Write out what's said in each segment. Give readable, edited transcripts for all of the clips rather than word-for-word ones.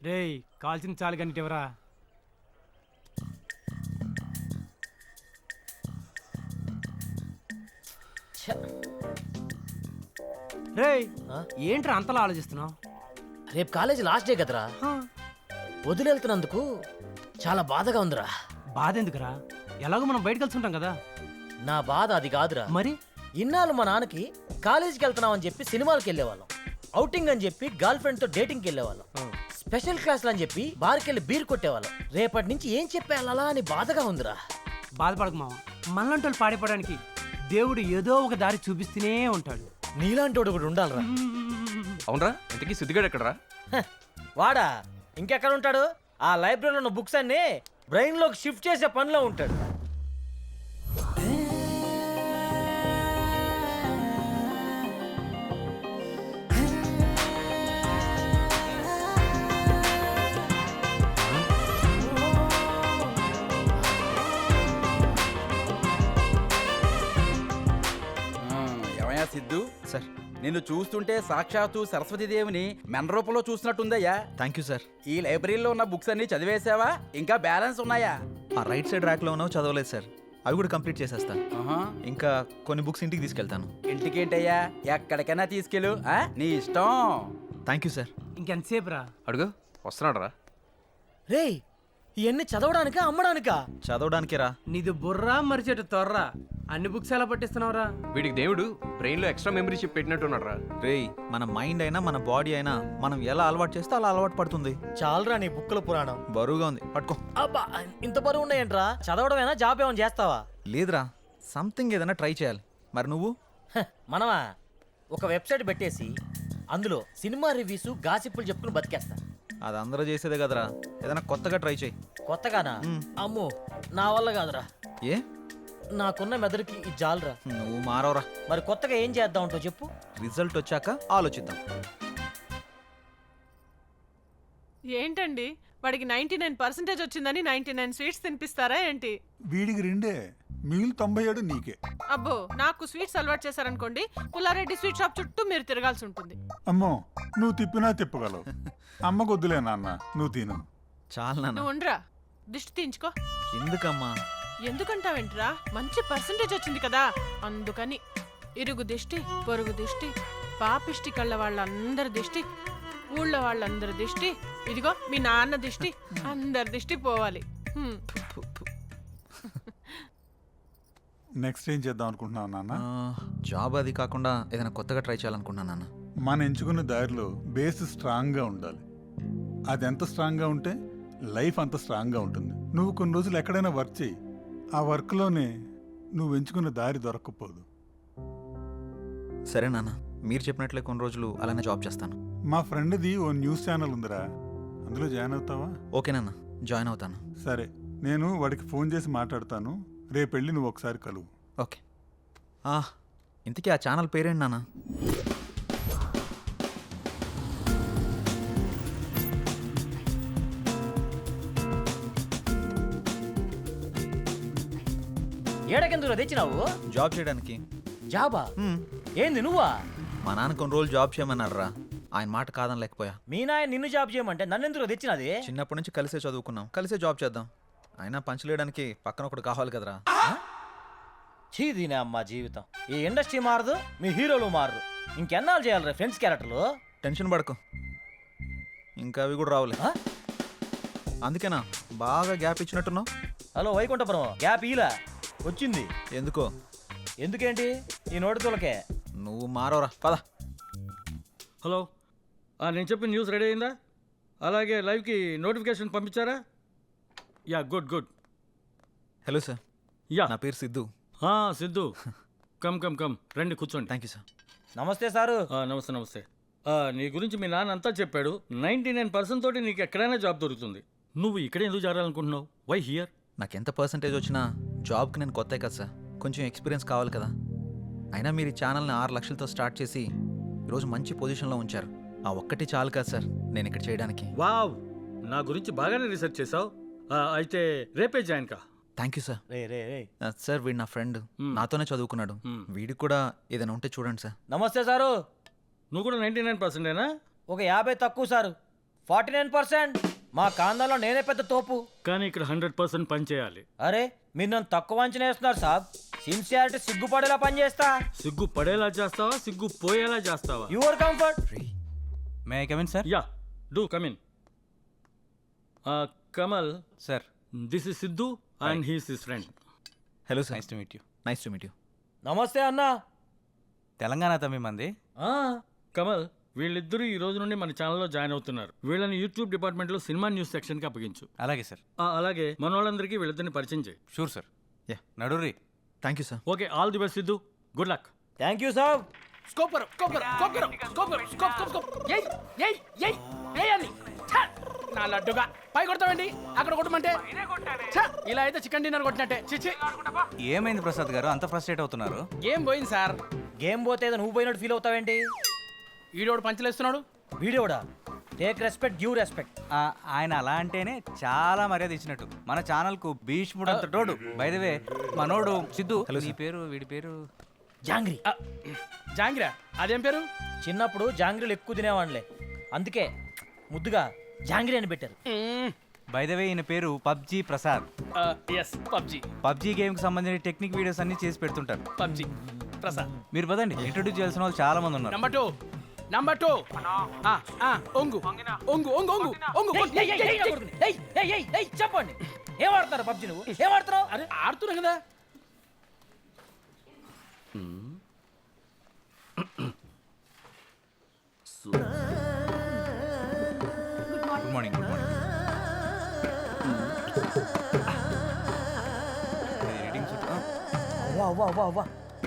రేయ్ కాల్చిన చాలు కానీ ఎవరా రేయ్ ఏంట్రా అంతలా ఆలోచిస్తున్నావు? రేపు కాలేజీ లాస్ట్ డే కదరా, వదిలేళ్తున్నందుకు చాలా బాధగా ఉందిరా. బాధ ఎందుకురా? ఎలాగో మనం బయట కలిసి ఉంటాం కదా. నా బాధ అది కాదురా. మరి ఇన్నాళ్ళు మా నాన్నకి కాలేజీకి వెళ్తున్నాం అని చెప్పి సినిమాలకు వెళ్ళేవాళ్ళం, అవుటింగ్ అని చెప్పి గర్ల్ ఫ్రెండ్ తో డేటింగ్కి వెళ్ళేవాళ్ళం, స్పెషల్ క్లాసులు అని చెప్పి బార్కి వెళ్ళి బీర్ కొట్టేవాళ్ళం. రేపటి నుంచి ఏం చెప్పేయాలా అని బాధగా ఉందిరా. బాధపడకు మామ, మనలాంటి వాళ్ళు పాడిపోవడానికి దేవుడు ఏదో ఒక దారి చూపిస్తూనే ఉంటాడు. నీలాంటి వాడు కూడా ఉండాలిరా. అవునరా, ఇంతకీ సిద్ధిగాడు ఎక్కడరా? వాడా ఇంకెక్కడ ఉంటాడు? ఆ లైబ్రరీలో ఉన్న బుక్స్ అన్ని బ్రెయిన్ లోకి షిఫ్ట్ చేసే పనిలో ఉంటాడు. ఏమయ్యా సిద్ధు సార్, నిన్ను చూస్తుంటే సాక్షాత్తు సరస్వతీదేవిని మెన రూపంలో చూసినట్టుందయ్యా. Thank you sir. ఈ లైబ్రరీలో ఉన్న బుక్స్ అన్ని చదివేశావా? ఇంకా బ్యాలెన్స్ ఉన్నాయా? ఆ రైట్ సైడ్ ర్యాక్లో ఉన్నావు, చదవలేదు సార్. అవి కూడా కంప్లీట్ చేసేస్తాను. ఆహా. ఇంకా కొన్ని బుక్స్ ఇంటికి తీసుకెళ్తాను. ఇంటికేంటయ్యా, ఎక్కడికైనా తీసుకెళ్ళు, నీ ఇష్టం. Thank you sir. ఇంకెంతసేపు రా? అడుగు, వస్తున్నాడు రా. రేయ్, ఇవన్నీ చదవడానికా అమ్మడానికా? చదవడానికే రా. నీది బుర్రా మరిచేటు తొర్రా, అన్ని బుక్స్ ఎలా పట్టిస్తున్నావురా? వీడికి దేవుడు బ్రెయిన్ లో ఎక్స్ట్రా మెమరీ చిప్ పెట్టినట్టున్నాడు రా. రేయ్, మన మైండ్ అయినా మన బాడీ అయినా మనం ఎలా అలవాటు చేస్తే అలా అలవాటు పడుతుంది. చాలరా నీ బుక్కుల పురాణం. బరువుగా ఉంది, పట్టుకో. అబ్బా, ఇంత బరువు ఉన్నాయంట్రా? చదవడమేనా, జాబ్ ఏమైనా చేస్తావా? లేదురా, సంథింగ్ ఏదైనా ట్రై చేయాలి. మరి నువ్వు? మనమా ఒక వెబ్సైట్ పెట్టేసి అందులో సినిమా రివ్యూస్ గాసిప్పులు చెప్పుకుని బతికేస్తా. అది అందరూ చేసేదే కదరా, ఏదైనా కొత్తగా ట్రై చేయి. కొత్తగానా? అమ్మో, నా వల్ల కాదురా. ఏ? నాకున్న మెదడుకి ఇది జాలరా. నువ్వు మారవరా. మరి కొత్తగా ఏం చేద్దాం అంటో చెప్పు. రిజల్ట్ వచ్చాక ఆలోచిద్దాం. ఏంటండి, వాడికి 99% వచ్చిందని 99 స్వీట్స్ తినిపిస్తారా ఏంటి? వీడికి 2 మిగిలి 97 నీకే. అబ్బో, నాకు స్వీట్స్ అలవాటు చేశారనుకోండి, పుల్లారెడ్డి స్వీట్ షాప్ చుట్టూ మీరు తిరగాల్సి ఉంటుంది. అమ్మో, నువ్వు తిప్పినా తిప్పగలవు. అమ్మకు వద్దులే నాన్న, నువ్వు తిను. చాలు నాన్న. నువ్వు ఉండరా, దిష్టి తీయించుకో. ఎందుకమ్మా? ఎందుకంటావేంట్రా, మంచి పర్సంటేజ్ వచ్చింది కదా అందుకని. ఇరుగు దిష్టి, పొరుగు దిష్టి, పాపిష్టి కళ్ళ వాళ్ళందరి దిష్టి, ఊళ్ళో వాళ్ళందరి దిష్టి, ఇదిగో మీ నాన్న దిష్టి, అందరి దిష్టి పోవాలి. నెక్స్ట్ ఏం చేద్దాం అనుకుంటున్నావు నాన్న? జాబ్ అది కాకుండా ఏదైనా కొత్తగా ట్రై చేయాలనుకుంటున్నాను నాన్న. మనం ఎంచుకున్న దారిలో బేస్ స్ట్రాంగ్గా ఉండాలి. అది ఎంత స్ట్రాంగ్గా ఉంటే లైఫ్ అంత స్ట్రాంగ్గా ఉంటుంది. నువ్వు కొన్ని రోజులు ఎక్కడైనా వర్క్ చేయి, ఆ వర్క్లోనే నువ్వు ఎంచుకున్న దారి దొరక్కపోదు. సరే నాన్న, మీరు చెప్పినట్లే కొన్ని రోజులు అలానే జాబ్ చేస్తాను. మా ఫ్రెండ్ది ఓ న్యూస్ ఛానల్ ఉందిరా, అందులో జాయిన్ అవుతావా? ఓకే నాన్న, జాయిన్ అవుతాను. సరే, నేను వాడికి ఫోన్ చేసి మాట్లాడతాను. రేపు వెళ్ళి నువ్వు ఒకసారి కలువు. ఓకే. ఇంతకీ ఆ ఛానల్ పేరేంటి నాన్న? ఏడకెందుకు తెచ్చినావు? జాబ్ చేయడానికి. జాబా? ఏంది నువ్వా? మా నాన్న కొన్ని రోజులు జాబ్ చేయమన్నారా, ఆయన మాట కాదని లేకపోయా. మీ నాయన నిన్ను జాబ్ చేయమంటే నన్నెందుకు తెచ్చినది? చిన్నప్పటి నుంచి కలిసే చదువుకున్నాం, కలిసే జాబ్ చేద్దాం. అయినా పంచలేయడానికి పక్కన ఒకటి కావాలి కదరా. చీదీనే అమ్మా జీవితం. ఈ ఇండస్ట్రీ మారదు, మీ హీరోలు మారరు. ఇంకెన్నాళ్ళు చేయాలి ఫ్రెండ్స్ క్యారెక్టర్లు? టెన్షన్ పడకు, ఇంకా అవి కూడా రావులే. అందుకేనా బాగా గ్యాప్ ఇచ్చినట్టున్నావు. హలో వైకుంఠపురం, గ్యాప్ ఇలా వచ్చింది. ఎందుకో? ఎందుకేంటి, ఈ నోటి తోలకే. నువ్వు మారవరా, పద. హలో, నేను చెప్పిన న్యూస్ రెడీ అయిందా? అలాగే లైవ్కి నోటిఫికేషన్ పంపించారా? Yeah, good good. Hello sir, yeah, నా పేరు Siddhu. Siddhu, come come come, రండి కూర్చోండి. Thank you sir. నమస్తే సారు. నమస్తే నమస్తే. నీ గురించి మీ నాన్న అంతా చెప్పాడు. 99% తోటి నీకు ఎక్కడైనా జాబ్ దొరుకుతుంది. నువ్వు ఇక్కడ ఎందుకు చేరాలనుకుంటున్నావు? Why here? నాకు ఎంత పర్సంటేజ్ వచ్చినా జాబ్కి నేను కొత్త కదా సార్, కొంచెం ఎక్స్పీరియన్స్ కావాలి కదా. అయినా మీరు ఈ ఛానల్ని 6 లక్షలతో స్టార్ట్ చేసి ఈరోజు మంచి పొజిషన్లో ఉంచారు. ఆ ఒక్కటి చాలు కదా సార్ నేను ఇక్కడ చేయడానికి. వావ్, నా గురించి బాగానే రీసెర్చ్ చేసావు. అయితే రేపే జాయిన్ కా. Thank you sir. Ray ray ray sir, వీడు నా ఫ్రెండ్, నాతోనే చదువుకున్నాడు. వీడికి కూడా ఏదైనా ఉంటే చూడండి సార్. నమస్తే సారు. నువ్వు కూడా 99%ఏనా? ఒక 50 తక్కువ సారు. 49%. మా కాందంలో నేనే పెద్ద తోపు. కానీ ఇక్కడ 100% పని చేయాలి. అరే మీరు నన్ను తక్కువ అంచనా వేస్తున్నారు సాబ్. సిన్సియారిటీ సిగ్గుపడేలా పనిచేస్తా. సిగ్గు పడేలా చేస్తావా సిగ్గు పోయేలా చేస్తావా? Your comfort. May I come in sir? Yeah do come in. Kamal sir. This is Siddhu and he's his friend. Hello sir. Nice to meet you. Nice to meet you. నమస్తే అన్నా. తెలంగాణ తమ్మి మంది. కమల్ వీళ్ళిద్దరూ ఈ రోజు నుండి మన ఛానల్లో జాయిన్ అవుతున్నారు. వీళ్ళని యూట్యూబ్ డిపార్ట్మెంట్లో సినిమా న్యూస్ సెక్షన్కి అప్పగించు. అలాగే సార్. అలాగే మన వాళ్ళందరికీ వీళ్ళిద్దరిని పరిచయం చేయి. Sure sir. యా. నడురి. Thank you sir. Okay all the best Siddhu. Good luck. Thank you సాబ్. నా లడ్డుగా పై కొడతామండి అక్కడ కొట్టమంటే ఛ, ఇలా అయితే చికెన్ డిన్నర్ కొట్టినట్టే. చిచి ఏమైంది ప్రసాద్ గారు అంత ఫ్రస్ట్రేట్ అవుతున్నారు? గేమ్ పోయింది సార్. గేమ్ పోతే ఏదో నువ్వు పోయినట్టు ఫీల్ అవుతావేంటి? ఈడోడు పంచలేస్తున్నాడు. వీడియోడా? Take respect, give respect. ఆయన అలా అంటేనే చాలా మర్యాద ఇచ్చినట్టు. మన ఛానల్ కు భీష్ముడు అంత తోడు. బై ద వే మనోడు సిద్ధు. నీ పేరు వీడి పేరు? జాంగ్రీ. జాంగిరా అదేం పేరు? చిన్నప్పుడు జాంగ్రీలు ఎక్కువ తినేవాళ్ళే, అందుకే ముద్దుగా జాంగ్రీ అని పెట్టారు. బై ద వే ఈయన పేరు PUBG Prasad. Yes PUBG. PUBG game కి సంబంధించిన టెక్నిక్ వీడియోస్ అన్ని చేసి పెడుతుంటారు. పబ్జి ప్రసాద్. మీరు పదండి, ఇంట్రొడ్యూస్ చేయాల్సిన వాళ్ళు చాలా మంది ఉన్నారు. నంబర్ టూ ఒంగు ఒంగు ఒంగు ఒంగు ఒంగు. చెప్పండి, ఏం ఆడుతున్నారు పబ్జి? నువ్వు ఏం ఆడుతున్నావు? అరే ఆడుతున్నా కదా. Good morning. Good morning. అవ్వా అవ్వా అవ్వా అవ్వా,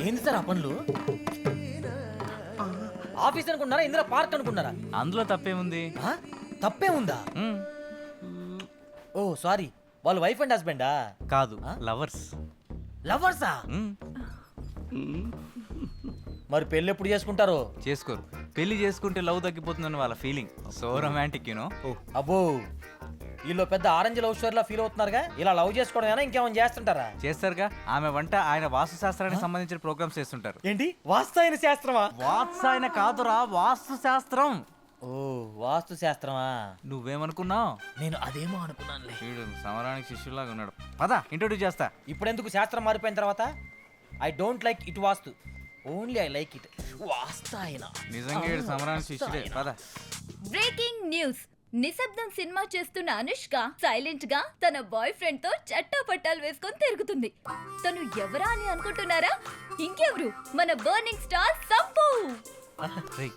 ఏంది సార్ ఆ పనులు? ఆఫీస్ అనుకున్నారా, ఇందులో పార్క్ అనుకున్నారా? అందులో తప్పేముంది? ఆ? తప్పే ఉందా? మ్మ్. ఓ సారీ, వాళ్ళు వైఫ్ అండ్ హస్బెండా? కాదు, లవర్స్. లవర్సా? మరి పెళ్ళి ఎప్పుడు చేసుకుంటారో? చేసుకోరు. పెళ్లి చేసుకుంటే లవ్ తగ్గిపోతుందని వాళ్ళ ఫీలింగ్. So romantic you know. అబ్బో, వీళ్ళు పెద్ద ఆరెంజ్ లవ్ స్టోరీలా ఫీల్ అవుతున్నారుగా. ఇలా లవ్ చేసుకోవడం ఇంకేమైనా చేస్తుంటారా? చేస్తారుగా. ఆమె వంట, ఆయన వాస్తు శాస్త్రానికి సంబంధించిన ప్రోగ్రామ్స్ చేస్తుంటారు. ఏంటి వాస్తు శాస్త్రమా? వాత్సాయన కాదురా, వాస్తు శాస్త్రం. ఓ వాస్తు శాస్త్రమా? నువ్వేమనుకున్నావు? నేను అదేమో అనుకున్నానులే. వీడు సమరానికి శిష్యులాగా ఉన్నాడు. పద ఇంట్రొడ్యూస్ చేస్తా. ఇప్పుడెందుకు శాస్త్రం మారిపోయిన తర్వాత? I don't like it vastu, only I like it వాస్తాయన. నిజంగా వీడు సమరానికి శిష్యుడే. పద. Breaking news. నిశ్శబ్దం సినిమా చేస్తున్న అనుష్క సైలెంట్ గా తన బాయ్ ఫ్రెండ్ తో చట్టా పట్టాలు వేసుకొని తిరుగుతుంది. తను ఎవరా అని అనుకుంటున్నారా? ఇంకెవరు, మన burning star Sampu. Hi.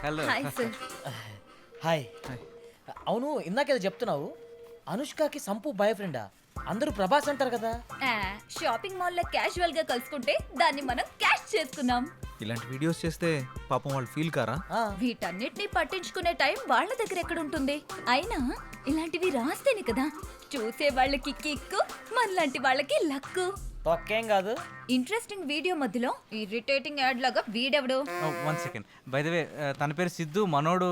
Hello. Hi sir. Hi. అవును, ఇందాకేదో చెప్తున్నావు, అనుష్కకి సంపు బాయ్ ఫ్రెండా? అందరూ ప్రభాస్ అంటారు కదా. షాపింగ్ మాల్ లో క్యాజువల్ గా కలుసుకుంటే దాన్ని మనం క్యాష్ చేసుకున్నాం. ఇలాంటి వీడియోస్ చేస్తే పాపం వాళ్ళు ఫీల్ కారా? వీటన్నిటిని పట్టించుకునే టైం వాళ్ళ దగ్గర ఎక్కడ ఉంటుంది? అయినా ఇలాంటివి రాస్తేనే కదా చూసే వాళ్ళకి కిక్కు, మనలాంటి వాళ్ళకి లక్కు. తొక్కేం కాదు. ఇంట్రెస్టింగ్ వీడియో మధ్యలో ఇరిటేటింగ్ యాడ్ లాగా వీడెవడు? 1 సెకండ్. బై ద వే తన పేరు సిద్ధు, మనోడు.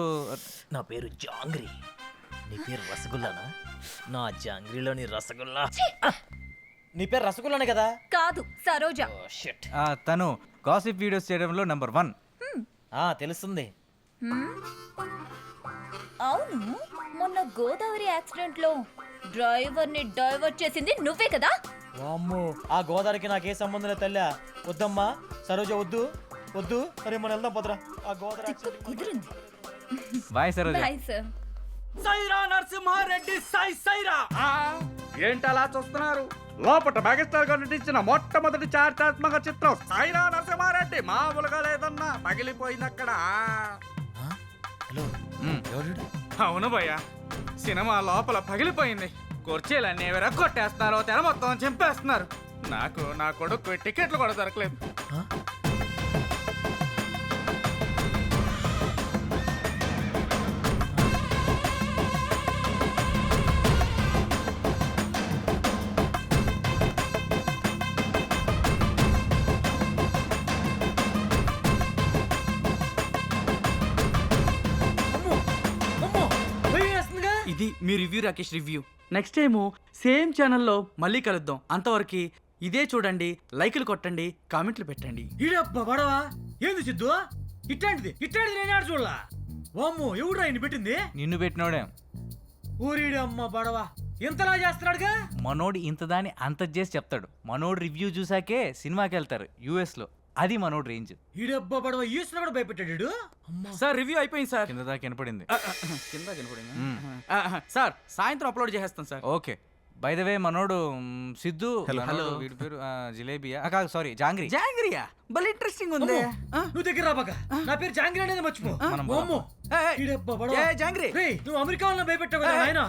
నా పేరు జాంగ్రీ. నీ పేరు రసగుల్లానా? నా జాంగ్రీలోని రసగుల్లా. నీ పేరు రసగుల్లానే కదా? కాదు, సరోజ. తను గాసిప్ వీడియోస్ చేయడంలో నెంబర్ 1. తెలుస్తుంది. అవును, మొన్న గోదావరి యాక్సిడెంట్ లో డ్రైవర్ ని డైవర్ట్ చేసింది నువ్వే కదా? వామ్మో, ఆ గోదావరికి నాకే సంబంధం లేదు తల్లా. వద్దమ్మా సరోజ, వద్దు వద్దు. అరే మనం వెళ్దాం పదరా. ఆ గోదావరి తిక్కు కుదిరింది. Bye Saroja. Bye sir. Sye Raa Narasimha Reddy Sye Sye Raa. ఏంటలా చూస్తున్నారు? లోపల మెగాస్టార్ గారు నటించిన మొట్టమొదటి చారిత్రాత్మక చిత్రం సైరా నరసింహారెడ్డి మామూలుగా లేదన్నా, పగిలిపోయింది అక్కడ. హలో, అవును భయ్య, సినిమా లోపల పగిలిపోయింది. కుర్చీలన్నీ ఎవరో కొట్టేస్తున్నారు, తెర మొత్తం చింపేస్తున్నారు. నాకు నా కొడుకు టికెట్లు కూడా దొరకలేదు. ఇది మీ review, Rakesh review. Next time same ఛానల్లో మళ్ళీ కలుద్దాం. అంతవరకు ఇదే చూడండి, లైకులు కొట్టండి, కామెంట్లు పెట్టండి. ఈడబ్బా బడవా. ఏంది సిద్ధు? ఇట్లాంటిది నేను ఆడ చూడలా. వామ్మో ఎవడు ఆయన పెట్టింది? నిన్ను పెట్టినోడే ఊరిడి అమ్మ బడవా ఇంతలా చేస్తున్నాడుగా. మనోడు ఇంత దాన్ని అంత చేసి చెప్తాడు. మనోడు రివ్యూ చూసాకే సినిమాకి వెళ్తారు US లో. అది మనోడు రేంజ్. ఈడబ్బా బడవా ఈశ్వర కూడా భయపెట్టాడు. సార్ రివ్యూ అయిపోయింది సార్. కింద దాకా వినపడింది. కింద కనపడింది సార్. సాయంత్రం అప్లోడ్ చేసేస్తాను sir. Okay. By the way మనోడు సిద్ధు. హలో. వీడి పేరు జిలేబియా కాదు, సారీ జాంగ్రీ. జాంగ్రియా భలే ఇంట్రెస్టింగ్ ఉంది. నువ్వు దగ్గర రాబాక. నా పేరు జాంగ్రీ అనేది మర్చిపో. మనం వామ్మో. ఏయ్, ఈడబ్బా బడవా. ఏ జాంగ్రీ రేయ్, నువ్వు అమెరికా వాళ్ళని భయపెట్టావు కదా ఆయన.